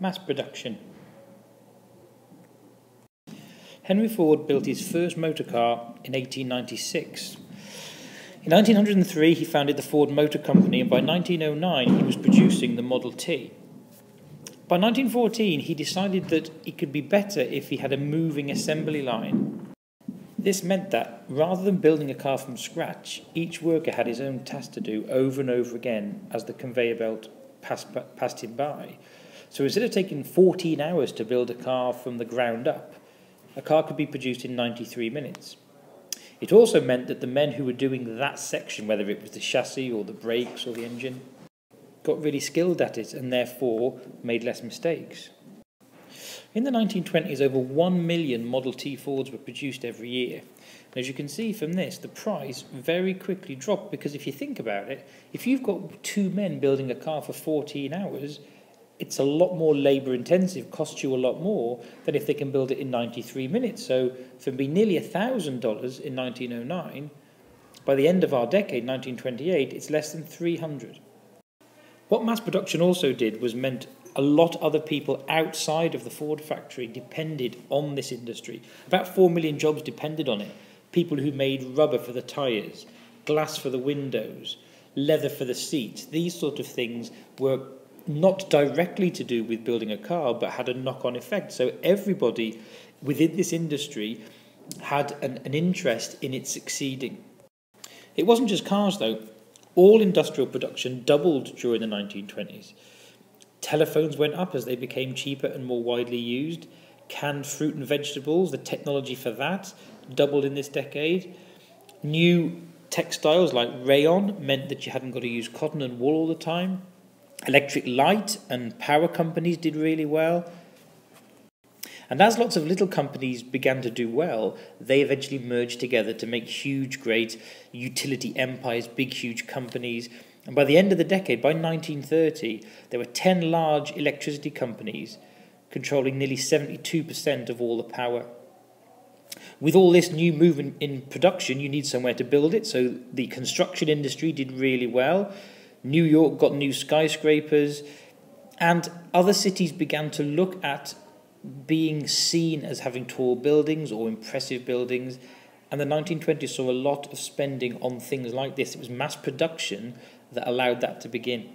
Mass production. Henry Ford built his first motor car in 1896. In 1903 he founded the Ford Motor Company, and by 1909 he was producing the Model T. By 1914 he decided that it could be better if he had a moving assembly line. This meant that, rather than building a car from scratch, each worker had his own task to do over and over again as the conveyor belt passed him by. So instead of taking 14 hours to build a car from the ground up, a car could be produced in 93 minutes. It also meant that the men who were doing that section, whether it was the chassis or the brakes or the engine, got really skilled at it and therefore made less mistakes. In the 1920s, over 1 million Model T Fords were produced every year. And as you can see from this, the price very quickly dropped, because if you think about it, if you've got 2 men building a car for 14 hours, it's a lot more labour intensive, costs you a lot more than if they can build it in 93 minutes. So from being nearly $1,000 in 1909, by the end of our decade, 1928, it's less than $300. What mass production also did was meant a lot of other people outside of the Ford factory depended on this industry. About 4 million jobs depended on it. People who made rubber for the tyres, glass for the windows, leather for the seats. These sort of things were not directly to do with building a car, but had a knock-on effect. So everybody within this industry had an interest in it succeeding. It wasn't just cars, though. All industrial production doubled during the 1920s. Telephones went up as they became cheaper and more widely used. Canned fruit and vegetables, the technology for that, doubled in this decade. New textiles like rayon meant that you hadn't got to use cotton and wool all the time. Electric light and power companies did really well. And as lots of little companies began to do well, they eventually merged together to make huge, great utility empires, big, huge companies. And by the end of the decade, by 1930, there were 10 large electricity companies controlling nearly 72% of all the power. With all this new movement in production, you need somewhere to build it. So the construction industry did really well. New York got new skyscrapers, and other cities began to look at being seen as having tall buildings or impressive buildings. And the 1920s saw a lot of spending on things like this. It was mass production that allowed that to begin.